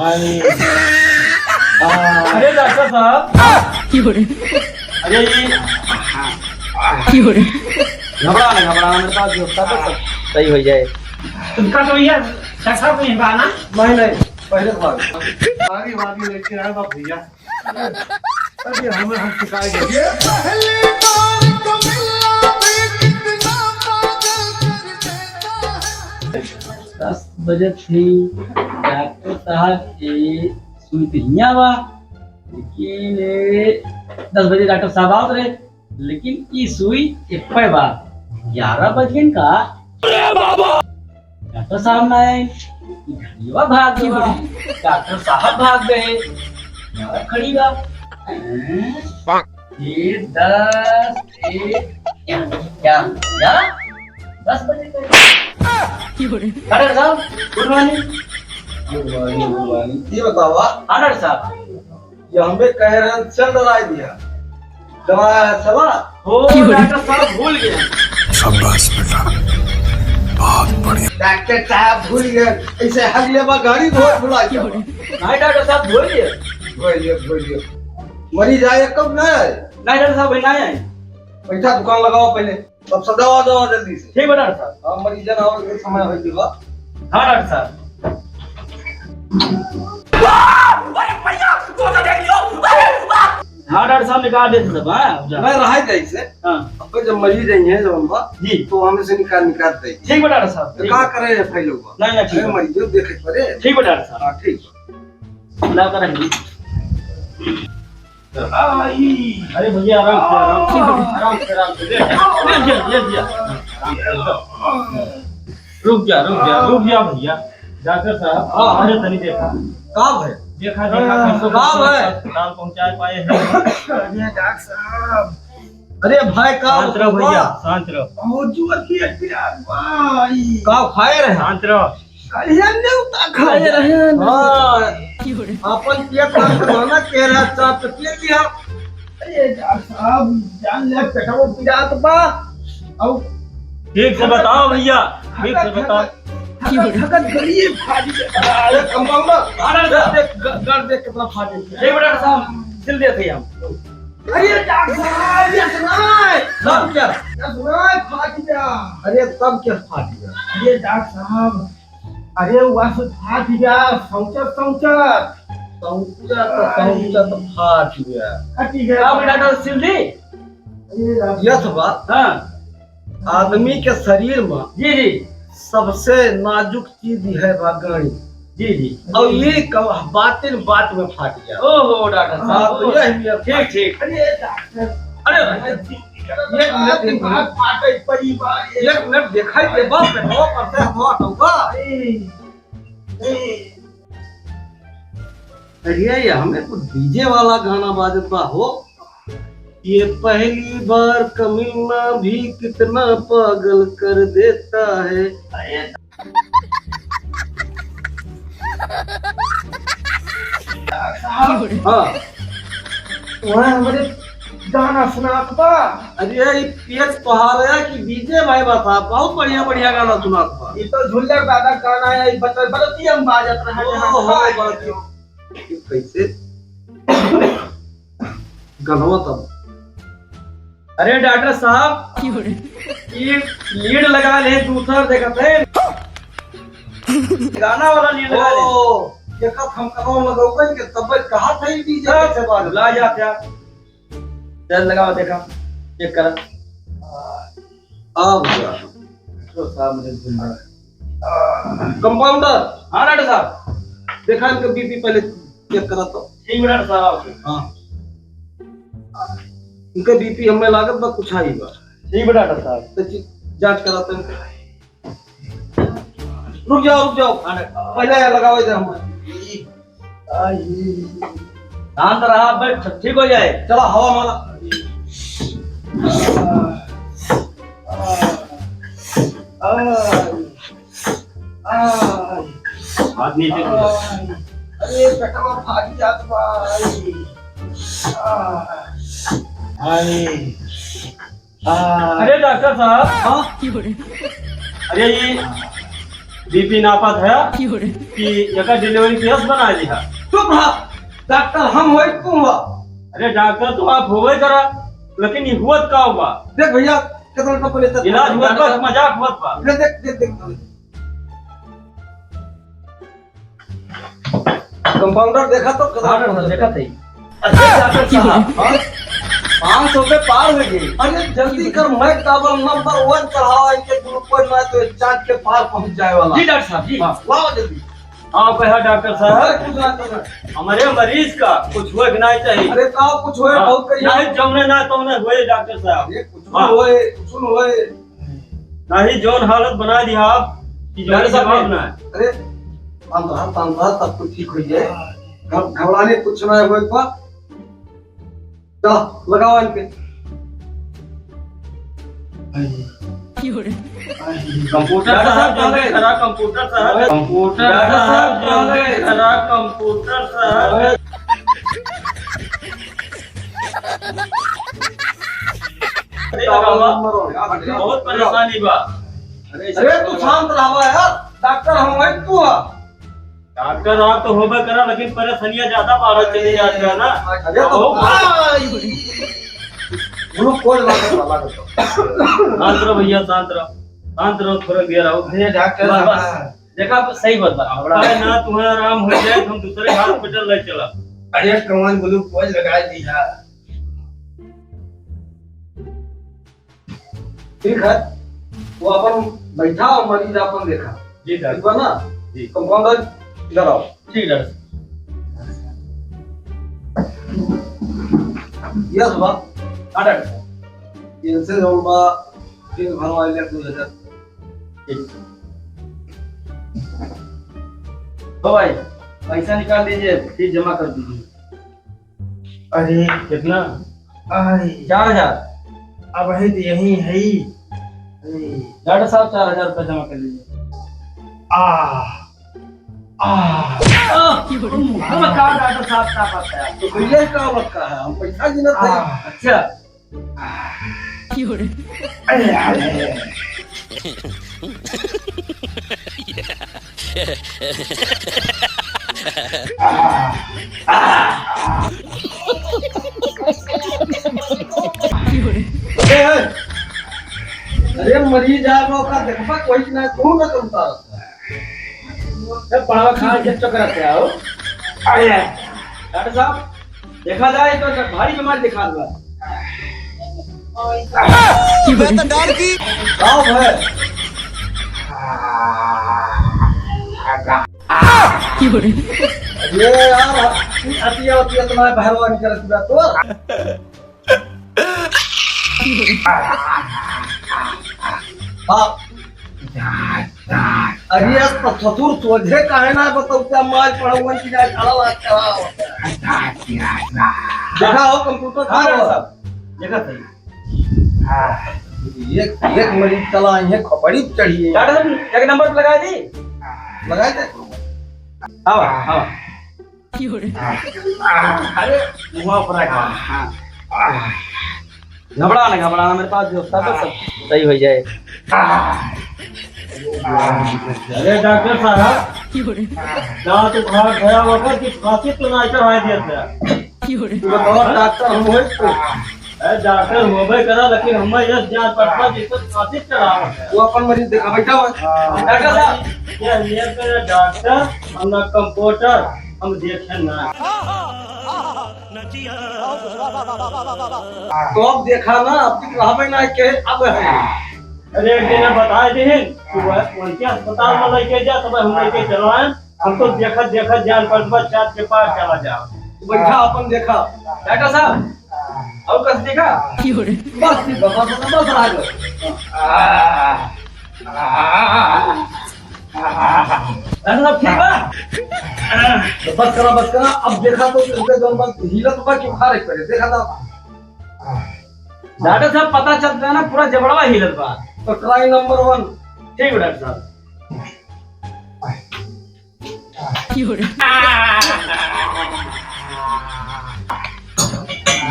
आणि अरे डॉक्टर साहब अरे ये घबरा मेरे पास होता तो सही हो जाए। तुमका तो भैया कैसा नहीं गाना नहीं पहले आगे वागी लेके आया बाप भैया। अरे हम शिकायत है 10 बजे थी डॉक्टर साहब की सुई दिया हुआ लेकिन 10 बजे डॉक्टर साहब आओ रहे लेकिन ये सुई एक बाद 11 बजे का डॉक्टर साहब ना आए घड़िया भाग गया डॉक्टर साहब भाग गए खड़ी बा ये 10 क्या 10 बजे डॉक्टर साहब गुड मॉर्निंग। ये बताओ हाँ डॉक्टर साहब ये हमें कह रहे हैं चल दवाई दिया दवाया है चला हो डॉक्टर साहब भूल गए। शाबाश बेटा बहुत बढ़िया। डॉक्टर साहब भूल गए ऐसे अगले बार गाड़ी धोए भुला नहीं डॉक्टर साहब भूल गए। भूल गए मरीज आए कब नहीं आए नहीं डॉक्टर साहब नहीं आए। पैसा दुकान लगाओ पहले तब से दवा दवा जल्दी से। ठीक है डॉक्टर साहब। हाँ मरीज ना और के समय हो गया। हाँ डॉक्टर साहब। हाँ डॉक्टर साहब निकाल देते सब। हाँ मैं रहा कैसे हाँ अब जब मरीज आई है जब हम जी तो हमें से निकाल दे ठीक है डॉक्टर साहब। तो क्या करे फाइल होगा नहीं नहीं ठीक है मरीज देखे पड़े। ठीक है डॉक्टर साहब। हाँ ठीक ना करेंगे। अरे भैया आराम से रुक जा भैया। डॉक्टर साहब हाँ। अरे तनी देखा कब है देखा कब है अस्पताल पहुंचा पाए हैं। अरे डॉक्टर साहब अरे भाई शांत रहो भैया शांत रहो। कब खाए रहे शांत रहो। खाए रहे अपन पेट खाना कह रहा था तो के लिया। अरे डॉक्टर साहब जान ले पेटवा पीड़ा तो बा अब ठीक से बताओ भैया ठीक से बताओ। थकत गली फाड़ी अरे कंपाउंडर देख देख कितना फाड़ी। ठीक है डॉक्टर साहब सिल देते हैं हम। अरे डॉक्टर साहब ये सुनाए तब क्या सुनाए फाट गया। अरे तब क्या फाट गया। अरे डॉक्टर साहब अरे वह फाट गया संचत फाट गया ठीक है आप डॉक्टर सिल दी। यह बात हाँ आदमी के शरीर में जी जी सबसे नाजुक चीज है बागणी जी और ये बात में फाट गया। ओहो डॉक्टर हाँ साहब तो यह ठीक ठीक। अरे डॉक्टर अरे एक मिनट दिखाई दे बाप हवा करते हवा होगा। अरे ये हमें तो डीजे वाला गाना बाजता हो। ये पहली बार कमीना भी कितना पागल कर देता है। हाँ वहाँ हमारे गाना सुनात बा। अरे ये पेट पहाड़ कि डीजे भाई बता बहुत बढ़िया गाना सुनात बा। ये तो झुल्लर दादा गाना है ये बतती हम बाजत रहे कैसे गाना तब। अरे डॉक्टर साहब ये लीड लगा ले दूसरा देखा थे गाना वाला लीड लगा ले देखा हम कहाँ लगाओगे कि तब कहा था ये डीजे कैसे बाज ला जा क्या चल लगाओ देखा चेक कर। अब तो साहब मुझे भूल गया। कंपाउंडर हाँ डॉक्टर साहब देखा इनका बीपी पहले चेक करा तो। ठीक है डॉक्टर साहब। हाँ इनका बीपी हमें लागत बा कुछ आई बा। ठीक है डॉक्टर साहब तो जांच करा तो रुक जाओ पहले लगाओ इधर हम शांत रहा बट ठीक हो जाए। चलो हवा माला हाथ नीचे अरे पेटवा फाड़ी जात भाई। अरे डॉक्टर साहब हाँ अरे ये बीपी नापत है कि एकर डिलीवरी केस बना दिया। चुप रहा डॉक्टर हम हो तू हुआ। अरे डॉक्टर तो आप होवे करा, लेकिन ये हुआ का होगा? देख भैया कितना का पले इलाज हुआ बस मजाक हुआ बा। देख देख देख कंपाउंडर देखा तो कितना देखा थे डॉक्टर साहब 500 पे पार हो गई। अरे जल्दी कर मैं डबल नंबर 1 चढ़ाओ इनके ग्रुप पर मैं तो चार्ट के पार पहुंच जाए वाला। जी डॉक्टर साहब जी। लाओ जल्दी। हाँ कहा डॉक्टर साहब कुछ ना करना। हमारे मरीज का कुछ हुए कि नहीं चाहिए। अरे का कुछ होए बहुत करिए। नहीं जमने ना तुमने हुए डॉक्टर साहब। ये कुछ होए कुछ होए नहीं जोन हालत बना दिया आप कि डॉक्टर जो साहब जवाब ना है। अरे तांता तब कुछ ठीक हो जाए। घबराने कुछ ना होए तो चलो लगाओ इनके। कंप्यूटर साहब जल्दी करा कंप्यूटर साहब। कंप्यूटर साहब जल्दी करा कंप्यूटर साहब। बहुत परेशानी बा। अरे तू शांत रहा यार डॉक्टर हम है तू है। डॉक्टर आप तो होबे करा, लेकिन परेशानियां ज्यादा बढ़ चली जाती है ना। अरे तो कोई लगा शांत रहो भैया शांत रहो थोड़ा देर आओ। डॉक्टर देखा सही बात बा। अरे ना तुम्हें आराम हो जाए हम दूसरे हॉस्पिटल ले चला। अरे कमान ग्लूकोज लगा दिया। ठीक है वो अपन बैठा और मरीज अपन देखा। जी सर। ठीक है ना जी। कंपाउंडर इधर आओ। ठीक डॉक्टर यस बा हाँ डॉक्टर साहब। इनसे जोड़बा फिर भरवा ले 2000। तो भाई पैसा निकाल दीजिए फीस जमा कर दीजिए। अरे कितना? 4000। अब है तो यही है ही। डॉक्टर साहब 4000 रुपये जमा कर दीजिए। डॉक्टर साहब क्या बात है? तो भैया का वक्त का है हम पैसा गिनत है। अच्छा अरे मरीज आ मौका देखबा कोई ना तू ना करता जब पढ़ावा खाना के चक्कर आते आओ। डॉक्टर साहब देखा जाए तो भारी बीमारी दिखा दो। गाँव है ये यार अतिया अतिया तुम्हारे भगवान करत बा तो हाँ अरे चतुर सोझे काहे ना बताओ क्या माल पढ़ावन की जाए खड़ा देखा हो कंप्यूटर हाँ डॉक्टर था साहब देखा सही। एक एक मरीज चला है खपड़ी चढ़ी है। डॉक्टर साहब एक नंबर पे लगा दी। लगाए थे हाँ हाँ अरे मुँह पर रखा। घबराना मेरे पास जो होता है सब सही हो जाए। अरे डॉक्टर साहब जहाँ तू घर गया वक्त की फांसी तो नहीं चढ़ाई दिया था। बहुत डॉक्टर हम हो तो अरे डॉक्टर होबे करा, लेकिन हमें ये जान पड़ता जिसको फांसी चढ़ावा है। वो अपन मरीज देखा बैठा हुआ है। डॉक्टर साहब ये मेरे डॉक्टर हम ना कंप्यूटर हम देखें ना। तो अब देखा ना अब तक रहबे ना के अब है। अरे एक दिन बताए थे उनके अस्पताल में लेके जा तब हम लेके चलवाए। हम तो देखत जान पड़ता चाँद के पार चला जाओ। बैठा अपन देखा डॉक्टर साहब और कैसे देखा? बस ठीक बस बस आ गए। डॉक्टर साहब ठीक बा? बस करा अब देखा तो इसके जोन बात हिलत बा कि खारे करे देखा था। डॉक्टर साहब पता चलता है ना पूरा जबड़वा हिलत बा। तो ट्राई नंबर 1 ठीक है डॉक्टर साहब।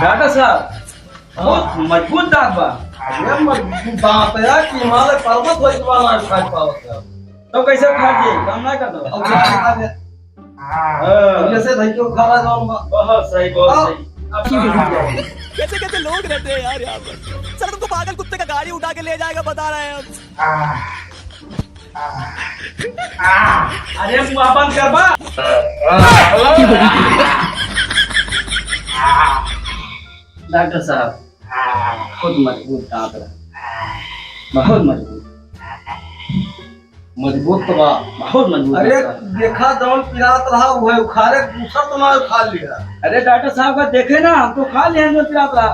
डॉक्टर साहब बहुत मजबूत दांत बा। ये मजबूत दांत है कि हिमालय पर्वत होई वाला खाई पावत है। तो कैसे खा दिए काम ना कर दो। अब खा दे। अब जैसे धई को खा रहा जाऊंगा। बहुत सही बहुत सही। अब कैसे कैसे लोग रहते हैं यार यहाँ पर। सर तुमको पागल कुत्ते का गाड़ी उठा के ले जाएगा बता रहे हैं हम। अरे मुंह बंद कर बा। डॉक्टर साहब खुद मजबूत दांत रहा, बहुत मजबूत मजबूत तो बा। बहुत मजबूत। अरे देखा जौन पिरात रहा वो है उखाड़े दूसरा तो ना खा लिया। अरे डॉक्टर साहब का देखे ना हम तो खा लिए जो पिलात रहा।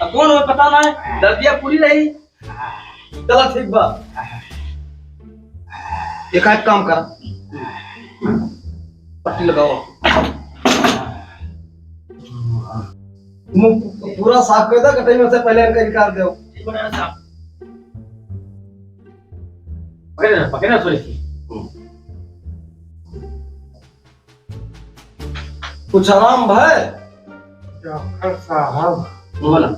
अब कौन हो पता ना है, दर्दियां पूरी रही। चला ठीक बा। एक आध काम कर, पट्टी लगाओ, मुंह पूरा साफ कर दे, कटाई में से पहले इनका निकाल दो। ठीक है डॉक्टर साहब। पकड़ना थोड़ी सी। कुछ आराम है? डॉक्टर साहब बोला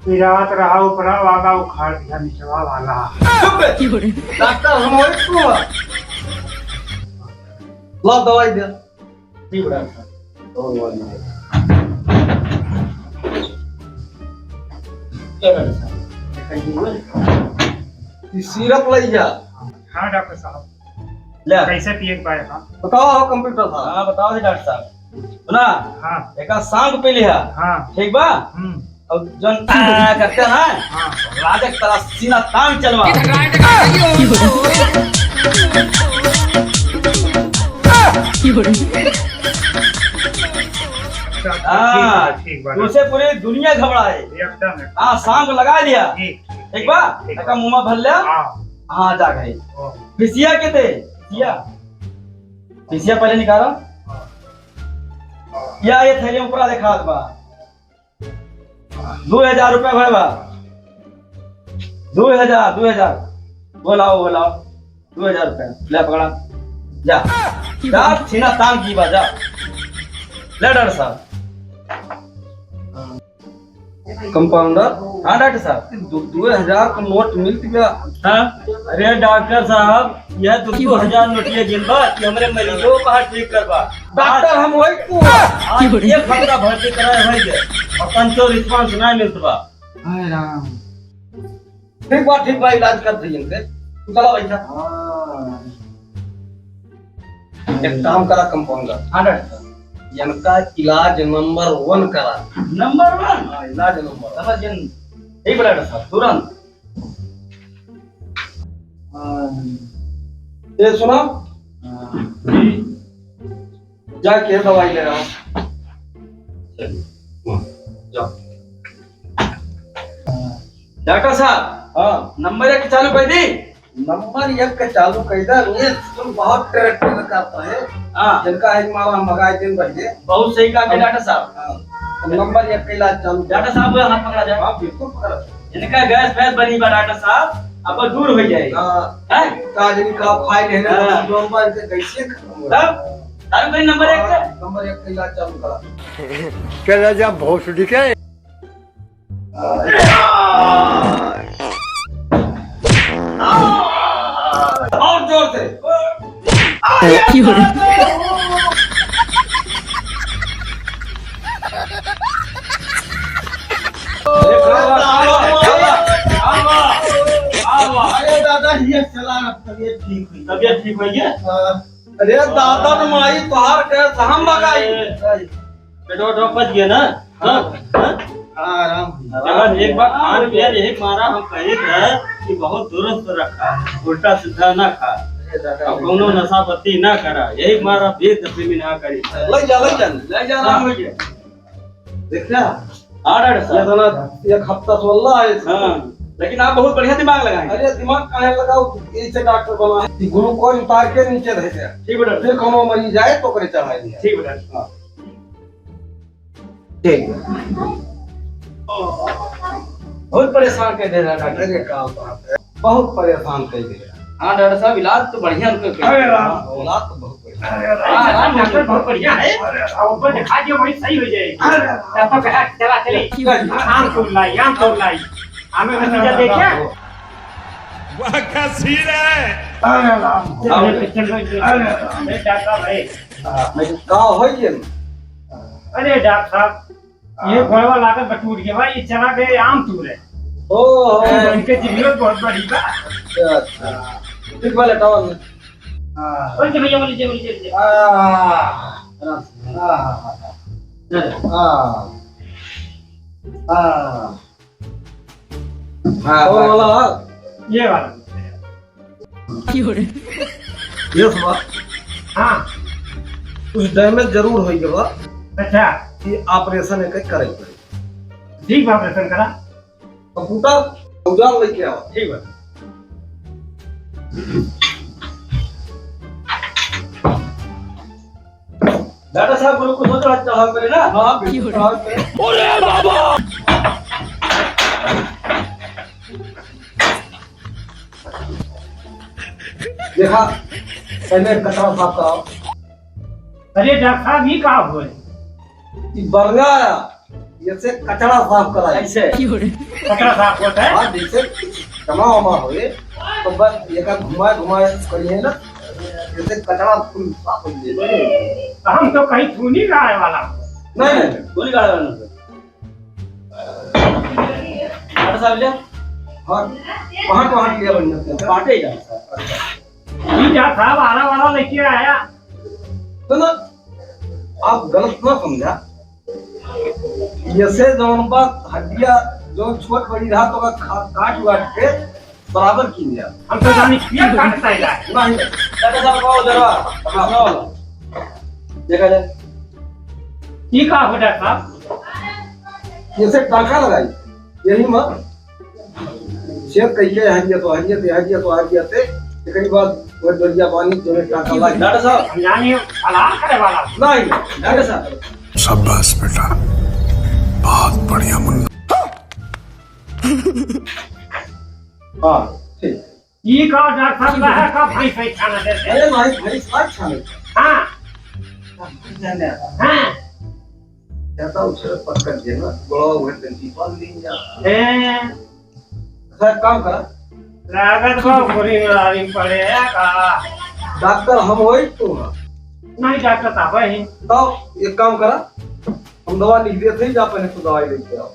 पिरात रहा ऊपरा वाला उखाड़ दिया निचवा वाला। चुप है। डॉक्टर हम और तू ला दवाई दे। ठीक है डॉक्टर साहब। सिरप ले जा। हाँ डॉक्टर साहब ले कैसे पिए पाएगा? बताओ कंप्यूटर था। हाँ बताओ जी डॉक्टर साहब। सुना हाँ एक सांग पे लिया हाँ ठीक बा। अब जन करते हैं हाँ राजा की तरह सीना तान चलवा। हाँ ठीक बा तुझसे पूरी दुनिया घबराए। एकदम हाँ सांग लगा लिया ठीक ठीक बा। एक मुंह में भर लिया। हाँ हाँ जा गए। फिसिया के थे फिसिया फिसिया पहले निकाला या ये थैली ऊपर देखा बा 2000 रुपया भाई बा 2000 बोलाओ 2000 रुपया ले पकड़ा जा जा छीना तांग की बा जा ले डॉक्टर साहब। कंपाउंडर हाँ डॉक्टर साहब 2000 का नोट मिल गया। हाँ अरे डॉक्टर साहब यह 2000 नोटिया गिनबा कि हमरे मरीजों को ठीक करवा। डॉक्टर हम वही तू आज ये खतरा भर्ती कराए भाई के और पंचो रिस्पांस ना मिलतबा। हाय राम। ठीक बा इलाज कर दी इनके। चलो भैया एक काम करा कंपाउंडर। हाँ डॉक्टर साहब इनका इलाज नंबर 1 करा। नंबर 1 हाँ, इलाज नंबर समझ गए ठीक डॉक्टर साहब तुरंत। ये सुना जाके दवाई ले रहा हूँ। जाओ। डॉक्टर साहब हाँ नंबर 1 चालू कर दी। नंबर 1 का चालू कैदा ये तुम बहुत करेक्टर करता है। हाँ जिनका है माला मगाए दिन भैया। बहुत सही कहा कि डॉक्टर साहब। हाँ नंबर 1 का इलाज चालू। डॉक्टर साहब हाथ पकड़ा जाए। हाँ बिल्कुल पकड़ा। इनका गैस फैस बनी बा डॉक्टर साहब अब दूर हो जाएगी। हाँ काजनी का खाई लेने हाँ। नंबर के कैसे खत्म हो। तब चालू करी नंबर 1 पे। नंबर 1 का इलाज चालू करा। क्या राजा भोसड़ी के और जोर से। अरे दादा ये चला तबीयत ठीक हुई। तबियत ठीक हो गया। अरे दादा न माई तोहार के हम बगाई। पेटो ड्रॉप बच गया ना। हाँ आराम। अगर एक बार खान पिया यही मारा हम कहे थे कि बहुत दुरुस्त रखा उल्टा सीधा ना खा अब कोनो नशा पत्ती ना करा यही मारा बेद दफे में ना करी। ले जा आराम हो गया। देखा हाँ डॉक्टर ये साहब। दोनों एक हफ्ता सोल्ला है। हाँ लेकिन आप बहुत बढ़िया दिमाग लगाए। अरे दिमाग काहे लगाओ इसे डॉक्टर बना है। ग्लूकोज उतार के नीचे रह गया। ठीक है डॉक्टर फिर कोनो मरीज जाए तो करे चढ़ाई दिया। ठीक है डॉक्टर। ठीक बहुत परेशान कर दे रहा है डॉक्टर। अरे का बात है बहुत परेशान कर दिया। हाँ डॉक्टर साहब इलाज तो बढ़िया उनका कर अरे दिया। राम। औलाद तो बहुत बढ़िया। हाँ डॉक्टर बहुत बढ़िया है। ऊपर दिखा दियो वही सही हो जाएगी। तब तो कहा चला चली आम तोड़ लाई हमें नतीजा देखिए। वाह का सीन है। अरे राम अरे डॉक्टर भाई, का हो ये अरे डॉक्टर साहब ये घोड़वा लागत बटूर के भाई, ये चला गए आम तूर है। ओ इनके जिम्मेदार बहुत बड़ी बा। अच्छा ठीक वाले टावर में और के भैया बोलिए टावर वाला ये वाला। ये सुना हाँ कुछ डैमेज जरूर होई गवा अच्छा कि ऑपरेशन एक करे पड़े ठीक बा, ऑपरेशन करा। कंप्यूटर औजार लेके आओ ठीक बा। डॉक्टर साहब को कुछ सोचो अच्छा हाल करे ना। हाँ बिल्कुल अरे बाबा देखा पहले कचरा साफ कराओ अरे डॉक्टर साहब ये कहा हुआ है? कि बरगा ये से कचरा साफ करा ऐसे कचरा साफ होता है? हाँ जैसे जमा वमा होए तो बस ये का घुमाए घुमाए करिए ना जैसे कचरा फुल साफ हो जाए हम तो कहीं थूनी गाड़े वाला। नहीं नहीं गोली काढ़ा वाला डॉक्टर साहब ले हाँ वहाँ लिया बढ़िया से पाटे ही डॉक्टर साहब। ये डॉक्टर साहब आरा वाला लेके आया। तो ना आप गलत ना समझा जैसे जौन बात हड्डियाँ जो छोट बड़ी रहा तो काट वाट के बराबर की लिया हम तो जानी किया काटता है। नहीं डॉक्टर साहब को दरवा अपना वाला देखा जाए। ये कहा हो डॉक्टर साहब? जैसे टाका लगाई यही मत शेर कहिए हरिया तो हरिया ते हरिया तो हरिया ते कई बार वो दरिया पानी जो टाका लगा डॉक्टर साहब हम जानी हलाल करे वाला। नहीं डॉक्टर साहब शाबाश बेटा, बहुत बढ़िया मुन्ना। हाँ ठीक ये कहा डॉक्टर साहब है का भाई सही खाना देते। अरे भाई भाई साथ छाने हाँ हाँ कहता उसे पकड़ देना गोड़ा हुए टंकी पाल ली जा ए सर काम करा लागत को पूरी मारी पड़े का। डॉक्टर हम होई तू ना नहीं डॉक्टर साहब है। तो एक काम करा हम दवा लिख देते हैं जा पहले तो दवाई लेके आओ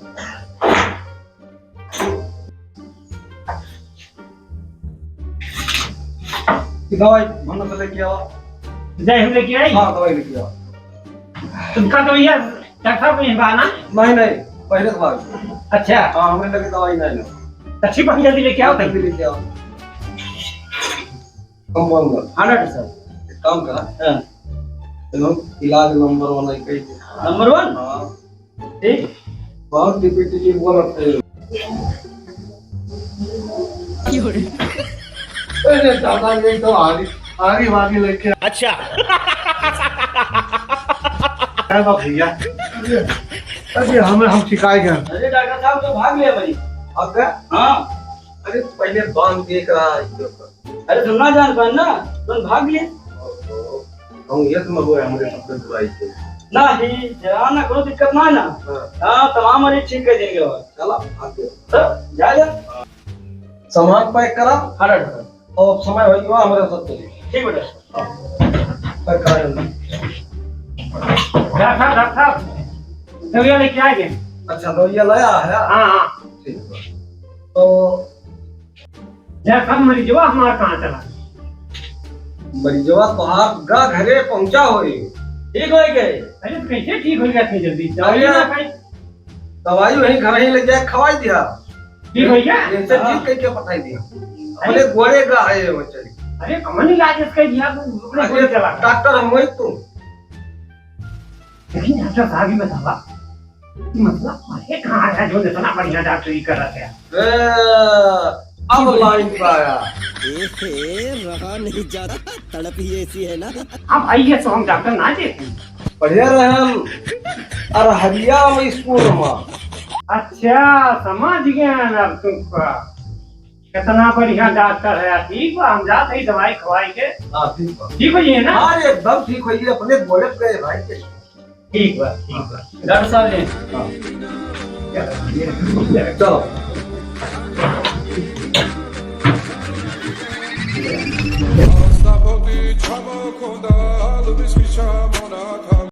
दवाई भरना से लेके आओ जय हम लेके आई। हाँ दवाई लेके आओ तुमका तो भैया डॉक्टर साहब नहीं बाना। नहीं नहीं पहले दवाई अच्छा हाँ हमें लगे दवाई नहीं ना अच्छी बन जल्दी लेके आओ। जल्दी लेके आओ हम बोलूंगा हाँ डॉक्टर साहब एक काम करा हाँ चलो इलाज नंबर वाला कहीं नंबर 1 हाँ ठीक बहुत टिपी बोल रहे अरे दादा ये तो आगे वागे लेके अच्छा आएगा भैया। अरे हम शिकायत कर अरे डॉक्टर साहब तो भाग लिया भाई। अब क्या हाँ अरे पहले बांध देख रहा है अरे तुम ना जान पाए ना तुम भाग लिए हम ये तो मगो हमारे सबके दवाई से नहीं जाना कोई दिक्कत ना है ना। हाँ तमाम मरीज ठीक कर देंगे और चला आगे तो जा जा। सामान पैक करा हाँ डॉक्टर साहब और समय हो गया हमारे साथ चलिए ठीक बेटा। पैक करा जल्दी। डॉक्टर साहब दवाई लेके आएंगे। अच्छा दवाइयाँ लाया है हाँ हाँ ठीक है तो डॉक्टर साहब मरीजवा हमारा कहाँ चला? मरीजवा तो आपका घरे पहुंचा होई ठीक हो गए। अरे तो कैसे ठीक हो गया इतनी जल्दी? दवाइयाँ दवाई ना खाई दवाई वहीं घर ही ले जाए खवाई दिया ठीक हो गया? जैसे ठीक करके पठाई दिया अपने गोरे का है वो चली अरे कमन इलाज इसका दिया तो अपने गोली चला गया। डॉक्टर हम वही तुम लेकिन डॉक्टर साहब ही बतावा मतलब अरे कहाँ आया जो इतना बढ़िया डॉक्टरी कर रहा है। अब लाइन पर आया रहा नहीं जाता, तड़प ही ऐसी है ना। अब आइए तो हम डॉक्टर ना देते। बढ़िया रहन और हरिया में स्कूल में अच्छा समझ गया ना तुमका कितना बढ़िया डॉक्टर है। ठीक बा हम जाते ही दवाई खवाई के हाँ ठीक बा ठीक हो जाइए ना। हाँ एकदम ठीक हो गई अपने बोले गए भाई के ठीक बा ठीक बा। डॉक्टर साहब ने चलो Çabuk onda alıb işmişəm ona